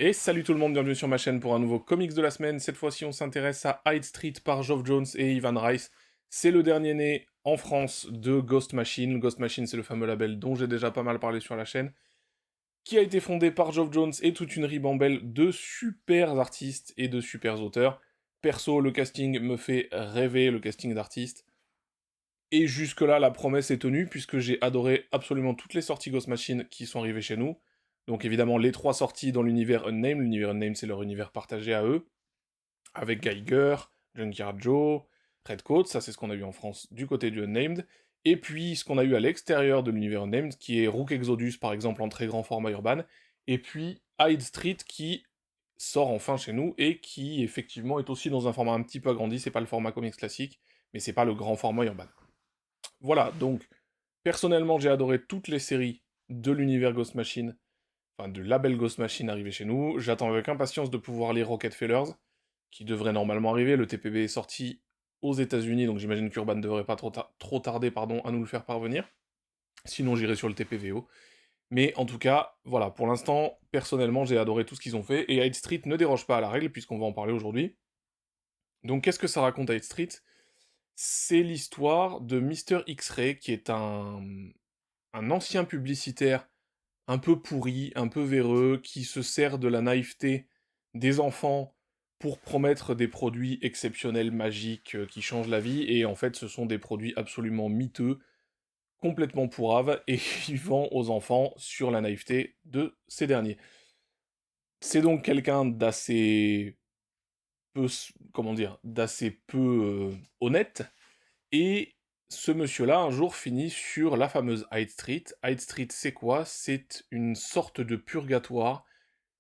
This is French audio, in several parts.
Et salut tout le monde, bienvenue sur ma chaîne pour un nouveau comics de la semaine. Cette fois-ci, on s'intéresse à Hyde Street par Geoff Jones et Ivan Rice. C'est le dernier né en France de Ghost Machine. Ghost Machine, c'est le fameux label dont j'ai déjà pas mal parlé sur la chaîne, qui a été fondé par Geoff Jones et toute une ribambelle de super artistes et de super auteurs. Perso, le casting me fait rêver, le casting d'artistes. Et jusque-là, la promesse est tenue, puisque j'ai adoré absolument toutes les sorties Ghost Machine qui sont arrivées chez nous. Donc évidemment, les 3 sorties dans l'univers Unnamed. L'univers Unnamed, c'est leur univers partagé à eux, avec Geiger, Junkyard Joe, Redcoat, ça c'est ce qu'on a eu en France du côté du Unnamed. Et puis ce qu'on a eu à l'extérieur de l'univers Unnamed, qui est Rook Exodus par exemple en très grand format urbain, et puis Hyde Street qui sort enfin chez nous, et qui effectivement est aussi dans un format un petit peu agrandi, c'est pas le format comics classique, mais c'est pas le grand format urbain. Voilà, donc, personnellement, j'ai adoré toutes les séries de l'univers Ghost Machine, enfin, du label Ghost Machine arrivé chez nous. J'attends avec impatience de pouvoir lire Rockefellers, qui devrait normalement arriver. Le TPB est sorti aux États-Unis, donc j'imagine qu'Urban ne devrait pas trop tarder pardon, à nous le faire parvenir. Sinon, j'irai sur le TPVO. Mais en tout cas, voilà, pour l'instant, personnellement, j'ai adoré tout ce qu'ils ont fait, et Hyde Street ne déroge pas à la règle, puisqu'on va en parler aujourd'hui. Donc, qu'est-ce que ça raconte Hyde Street? C'est l'histoire de Mister X-Ray, qui est un ancien publicitaire un peu pourri, un peu véreux, qui se sert de la naïveté des enfants pour promettre des produits exceptionnels, magiques, qui changent la vie, et en fait ce sont des produits absolument miteux, complètement pourraves, et il vend aux enfants sur la naïveté de ces derniers. C'est donc quelqu'un d'assez peu, comment dire, d'assez peu honnête, et ce monsieur-là, un jour, finit sur la fameuse Hyde Street. Hyde Street, c'est quoi? C'est une sorte de purgatoire,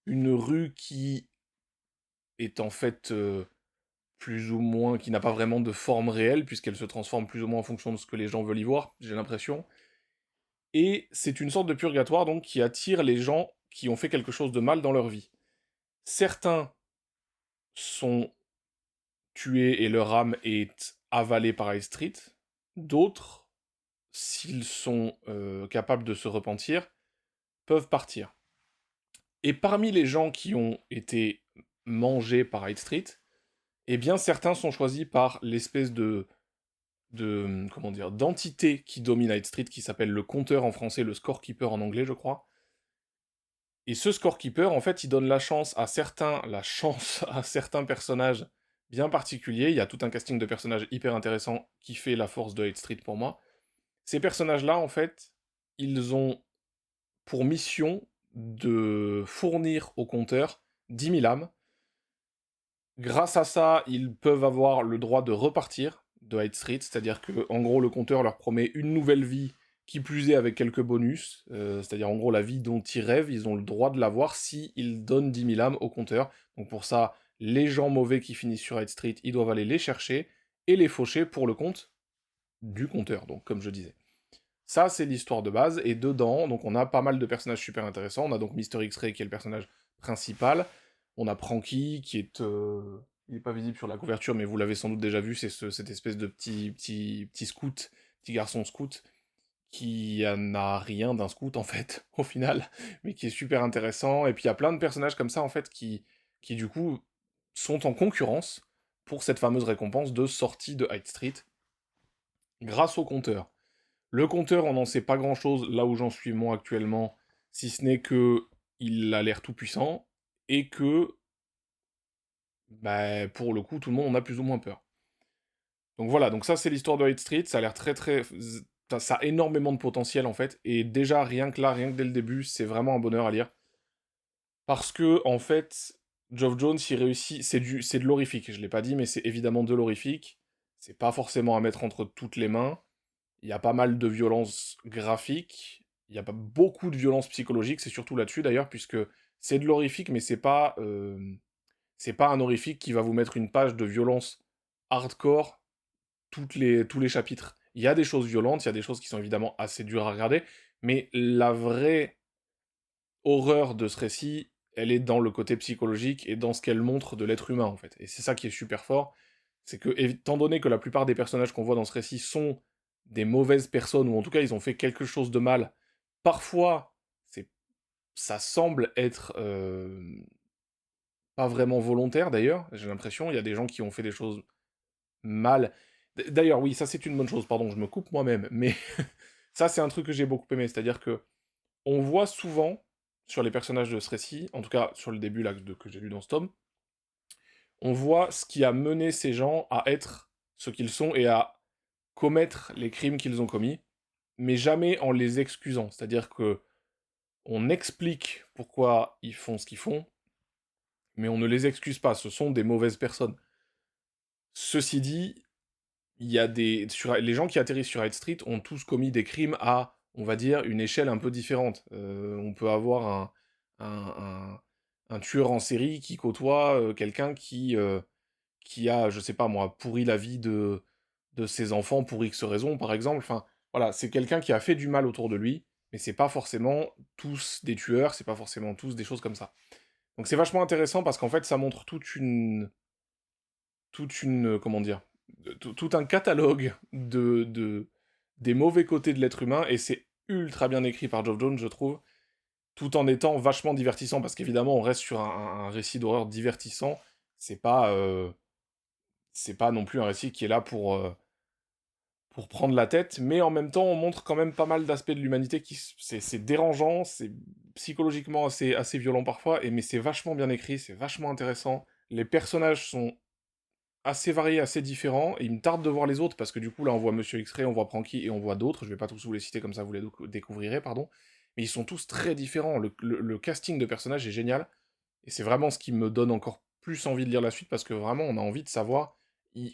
une rue qui est en fait plus ou moins, qui n'a pas vraiment de forme réelle, puisqu'elle se transforme plus ou moins en fonction de ce que les gens veulent y voir, j'ai l'impression. Et c'est une sorte de purgatoire, donc, qui attire les gens qui ont fait quelque chose de mal dans leur vie. Certains sont tués et leur âme est avalée par Hyde Street, d'autres, s'ils sont capables de se repentir, peuvent partir. Et parmi les gens qui ont été mangés par Hyde Street, eh bien certains sont choisis par l'espèce de comment dire, d'entité qui domine Hyde Street, qui s'appelle le compteur en français, le scorekeeper en anglais, je crois. Et ce scorekeeper, en fait, il donne la chance à certains personnages bien particuliers. Il y a tout un casting de personnages hyper intéressant qui fait la force de Hyde Street pour moi. Ces personnages-là, en fait, ils ont pour mission de fournir au compteur 10 000 âmes. Grâce à ça, ils peuvent avoir le droit de repartir de Hyde Street, c'est-à-dire que, en gros, le compteur leur promet une nouvelle vie, qui plus est avec quelques bonus, c'est-à-dire en gros la vie dont ils rêvent, ils ont le droit de l'avoir si ils donnent 10 000 âmes au compteur. Donc pour ça, les gens mauvais qui finissent sur Hyde Street, ils doivent aller les chercher et les faucher pour le compte du compteur, donc comme je disais. Ça, c'est l'histoire de base, et dedans, donc on a pas mal de personnages super intéressants. On a donc Mister X-Ray, qui est le personnage principal. On a Pranky, qui est... il n'est pas visible sur la couverture, mais vous l'avez sans doute déjà vu, c'est cette espèce de petit scout, petit garçon scout, qui n'a rien d'un scout, en fait, au final, mais qui est super intéressant. Et puis il y a plein de personnages comme ça, en fait, qui du coup, sont en concurrence pour cette fameuse récompense de sortie de Hyde Street, grâce au compteur. Le compteur, on n'en sait pas grand-chose là où j'en suis moi actuellement, si ce n'est que il a l'air tout puissant, et que, bah, pour le coup, tout le monde en a plus ou moins peur. Donc voilà, donc ça c'est l'histoire de Hyde Street, ça a l'air ça a énormément de potentiel en fait, et déjà rien que là, rien que dès le début, c'est vraiment un bonheur à lire. Parce que, en fait, Geoff Jones, il réussit, c'est de l'horrifique, je l'ai pas dit, mais c'est évidemment de l'horrifique, c'est pas forcément à mettre entre toutes les mains. Il y a pas mal de violence graphique, il y a pas beaucoup de violence psychologique, c'est surtout là-dessus d'ailleurs, puisque c'est de l'horrifique, mais c'est pas un horrifique qui va vous mettre une page de violence hardcore tous les chapitres. Il y a des choses violentes, il y a des choses qui sont évidemment assez dures à regarder, mais la vraie horreur de ce récit, elle est dans le côté psychologique et dans ce qu'elle montre de l'être humain, en fait. Et c'est ça qui est super fort, c'est que, étant donné que la plupart des personnages qu'on voit dans ce récit sont des mauvaises personnes, ou en tout cas ils ont fait quelque chose de mal, parfois, ça semble être pas vraiment volontaire d'ailleurs, j'ai l'impression. Il y a des gens qui ont fait des choses mal. D'ailleurs, oui, ça c'est une bonne chose, pardon, je me coupe moi-même, mais ça c'est un truc que j'ai beaucoup aimé, c'est-à-dire que on voit souvent sur les personnages de ce récit, en tout cas sur le début là, que j'ai lu dans ce tome, on voit ce qui a mené ces gens à être ce qu'ils sont et à commettre les crimes qu'ils ont commis, mais jamais en les excusant. C'est-à-dire que on explique pourquoi ils font ce qu'ils font, mais on ne les excuse pas. Ce sont des mauvaises personnes. Ceci dit, il y a les gens qui atterrissent sur High Street ont tous commis des crimes à, on va dire, une échelle un peu différente. On peut avoir un, un tueur en série qui côtoie quelqu'un qui a, je sais pas moi, pourri la vie de ses enfants pour X raisons, par exemple. Enfin, voilà, c'est quelqu'un qui a fait du mal autour de lui, mais c'est pas forcément tous des tueurs, c'est pas forcément tous des choses comme ça. Donc c'est vachement intéressant parce qu'en fait, ça montre comment dire, tout un catalogue des mauvais côtés de l'être humain, et c'est ultra bien écrit par Geoff Jones, je trouve, tout en étant vachement divertissant, parce qu'évidemment, on reste sur un récit d'horreur divertissant, c'est pas, euh, c'est pas non plus un récit qui est là pour prendre la tête, mais en même temps, on montre quand même pas mal d'aspects de l'humanité c'est dérangeant, c'est psychologiquement assez violent parfois, mais c'est vachement bien écrit, c'est vachement intéressant. Les personnages sont assez variés, assez différents, et il me tarde de voir les autres, parce que du coup, là, on voit Monsieur X-Ray, on voit Pranky, et on voit d'autres, je vais pas tous vous les citer comme ça, vous les découvrirez, pardon, mais ils sont tous très différents, le casting de personnages est génial, et c'est vraiment ce qui me donne encore plus envie de lire la suite, parce que vraiment, on a envie de savoir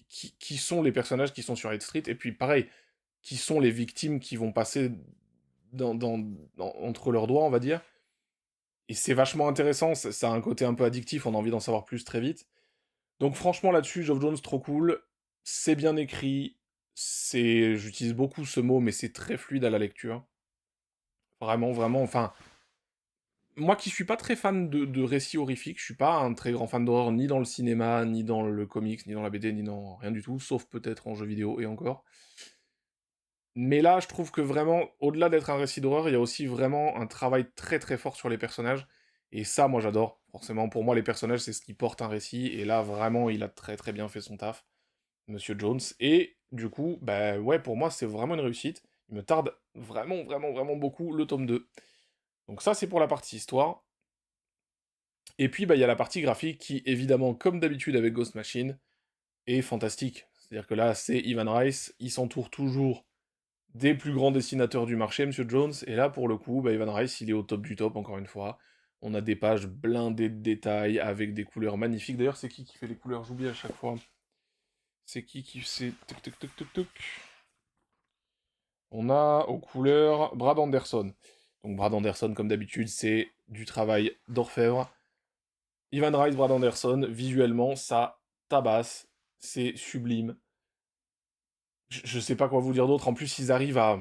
qui sont les personnages qui sont sur High Street, et puis pareil, qui sont les victimes qui vont passer entre leurs doigts, on va dire. Et c'est vachement intéressant, ça a un côté un peu addictif, on a envie d'en savoir plus très vite. Donc franchement là-dessus, Geoff Jones, trop cool, c'est bien écrit, j'utilise beaucoup ce mot, mais c'est très fluide à la lecture. Vraiment, vraiment, enfin, moi qui suis pas très fan de récits horrifiques, je suis pas un très grand fan d'horreur, ni dans le cinéma, ni dans le comics, ni dans la BD, ni dans rien du tout, sauf peut-être en jeu vidéo, et encore. Mais là, je trouve que vraiment, au-delà d'être un récit d'horreur, il y a aussi vraiment un travail très très fort sur les personnages. Et ça, moi, j'adore. Forcément, pour moi, les personnages, c'est ce qui porte un récit. Et là, vraiment, il a très très bien fait son taf, Monsieur Jones. Et du coup, bah ouais, pour moi, c'est vraiment une réussite. Il me tarde vraiment, vraiment, vraiment beaucoup le tome 2. Donc ça, c'est pour la partie histoire. Et puis, bah, il y a la partie graphique qui, évidemment, comme d'habitude avec Ghost Machine, est fantastique. C'est-à-dire que là, c'est Ivan Rice, il s'entoure toujours des plus grands dessinateurs du marché, Monsieur Jones, et là, pour le coup, bah, Ivan Rice, il est au top du top, encore une fois. On a des pages blindées de détails, avec des couleurs magnifiques. D'ailleurs, c'est qui fait les couleurs? J'oublie à chaque fois. C'est qui c'est... Tuc, tuc, tuc, tuc, tuc. On a aux couleurs Brad Anderson. Donc Brad Anderson, comme d'habitude, c'est du travail d'orfèvre. Ivan Rice, Brad Anderson, visuellement, ça tabasse, c'est sublime. Je sais pas quoi vous dire d'autre. En plus, ils arrivent à...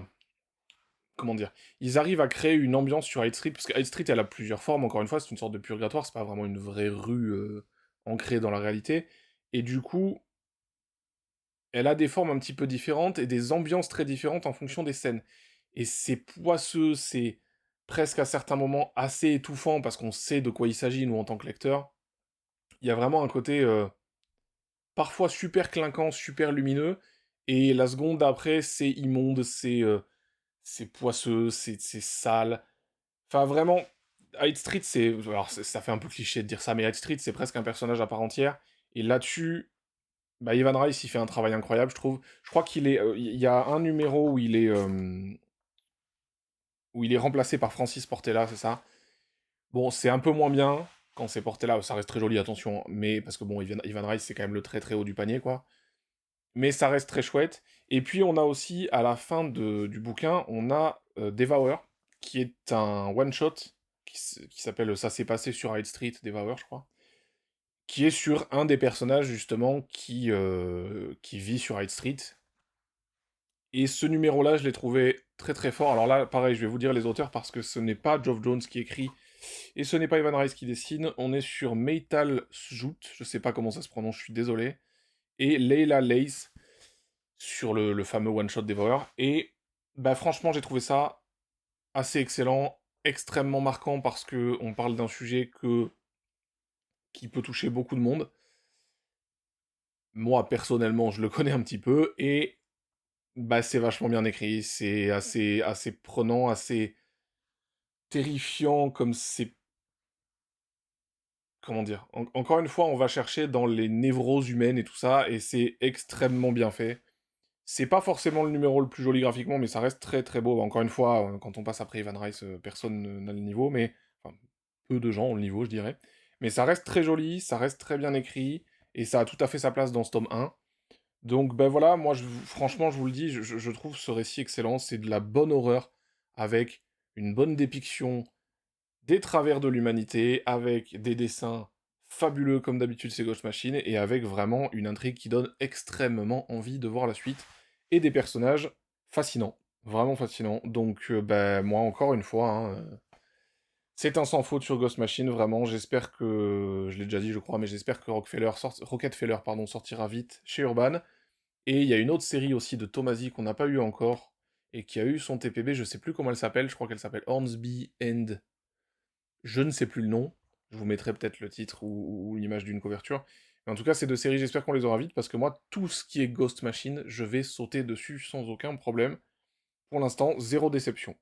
Comment dire? Ils arrivent à créer une ambiance sur High Street, parce que High Street, elle a plusieurs formes, encore une fois, c'est une sorte de purgatoire, c'est pas vraiment une vraie rue ancrée dans la réalité. Et du coup, elle a des formes un petit peu différentes et des ambiances très différentes en fonction des scènes. Et c'est poisseux, c'est presque à certains moments assez étouffant, parce qu'on sait de quoi il s'agit, nous, en tant que lecteurs. Il y a vraiment un côté parfois super clinquant, super lumineux, et la seconde d'après, c'est immonde, c'est poisseux, c'est sale. Enfin, vraiment, Hyde Street, c'est... Alors, ça fait un peu cliché de dire ça, mais Hyde Street, c'est presque un personnage à part entière. Et là-dessus, bah, Ivan Rice, il fait un travail incroyable, je trouve. Je crois qu'il est... Il y a un numéro où il est remplacé par Francis Portela, c'est ça. Bon, c'est un peu moins bien quand c'est Portela, ça reste très joli, attention. Mais, parce que bon, Ivan Rice, c'est quand même le très très haut du panier, quoi. Mais ça reste très chouette. Et puis, on a aussi, à la fin du bouquin, on a Devour, qui est un one-shot qui s'appelle Ça s'est passé sur Hyde Street, Devour, je crois, qui est sur un des personnages, justement, qui vit sur Hyde Street. Et ce numéro-là, je l'ai trouvé très très fort. Alors là, pareil, je vais vous dire les auteurs, parce que ce n'est pas Geoff Jones qui écrit, et ce n'est pas Ivan Rice qui dessine. On est sur Meital Sjout, je sais pas comment ça se prononce, je suis désolé, et Leila Lace, sur le fameux one-shot Devour. Et bah, franchement, j'ai trouvé ça assez excellent, extrêmement marquant, parce que on parle d'un sujet qui peut toucher beaucoup de monde. Moi, personnellement, je le connais un petit peu, et bah, c'est vachement bien écrit, c'est assez prenant, assez terrifiant, comme c'est... Comment dire? Encore une fois, on va chercher dans les névroses humaines et tout ça, et c'est extrêmement bien fait. C'est pas forcément le numéro le plus joli graphiquement, mais ça reste très très beau. Encore une fois, quand on passe après Evan Rice, personne n'a le niveau, mais... Enfin, peu de gens ont le niveau, je dirais. Mais ça reste très joli, ça reste très bien écrit, et ça a tout à fait sa place dans ce tome 1. Donc ben voilà, moi franchement je vous le dis, je trouve ce récit excellent, c'est de la bonne horreur, avec une bonne dépiction des travers de l'humanité, avec des dessins fabuleux comme d'habitude c'est Ghost Machine, et avec vraiment une intrigue qui donne extrêmement envie de voir la suite, et des personnages fascinants, vraiment fascinants. Donc ben moi encore une fois, hein, c'est un sans faute sur Ghost Machine, vraiment, j'espère que, je l'ai déjà dit je crois, mais j'espère que Rockefeller pardon, sortira vite chez Urban. Et il y a une autre série aussi de Tomasi qu'on n'a pas eu encore, et qui a eu son TPB, je sais plus comment elle s'appelle, je crois qu'elle s'appelle Hornsby End, je ne sais plus le nom, je vous mettrai peut-être le titre ou l'image d'une couverture. Mais en tout cas, ces deux séries, j'espère qu'on les aura vite, parce que moi, tout ce qui est Ghost Machine, je vais sauter dessus sans aucun problème. Pour l'instant, zéro déception.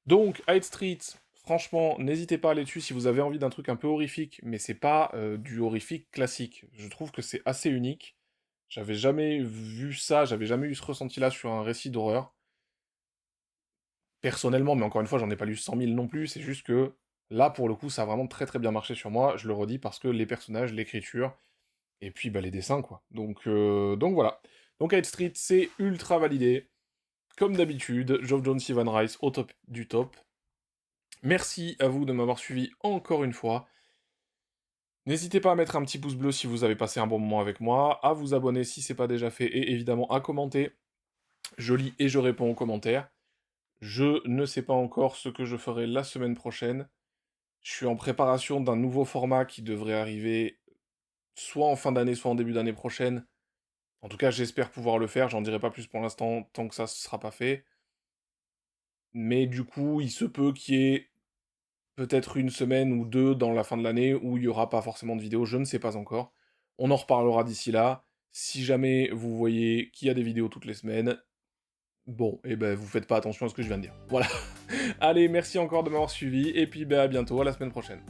Donc, Hyde Street, franchement, n'hésitez pas à aller dessus si vous avez envie d'un truc un peu horrifique, mais c'est pas du horrifique classique. Je trouve que c'est assez unique. J'avais jamais vu ça, j'avais jamais eu ce ressenti-là sur un récit d'horreur. Personnellement, mais encore une fois, j'en ai pas lu 100 000 non plus, c'est juste que là, pour le coup, ça a vraiment très très bien marché sur moi, je le redis, parce que les personnages, l'écriture, et puis bah, les dessins, quoi. Donc voilà. Donc Hyde Street, c'est ultra validé. Comme d'habitude, Geoff Johns, Evan Rice, au top du top. Merci à vous de m'avoir suivi encore une fois. N'hésitez pas à mettre un petit pouce bleu si vous avez passé un bon moment avec moi, à vous abonner si c'est pas déjà fait, et évidemment à commenter. Je lis et je réponds aux commentaires. Je ne sais pas encore ce que je ferai la semaine prochaine. Je suis en préparation d'un nouveau format qui devrait arriver soit en fin d'année, soit en début d'année prochaine. En tout cas, j'espère pouvoir le faire, j'en dirai pas plus pour l'instant, tant que ça ne sera pas fait. Mais du coup, il se peut qu'il y ait peut-être une semaine ou deux dans la fin de l'année où il n'y aura pas forcément de vidéo, je ne sais pas encore. On en reparlera d'ici là. Si jamais vous voyez qu'il y a des vidéos toutes les semaines, bon, et ben vous faites pas attention à ce que je viens de dire. Voilà. Allez, merci encore de m'avoir suivi, et puis ben à bientôt, à la semaine prochaine.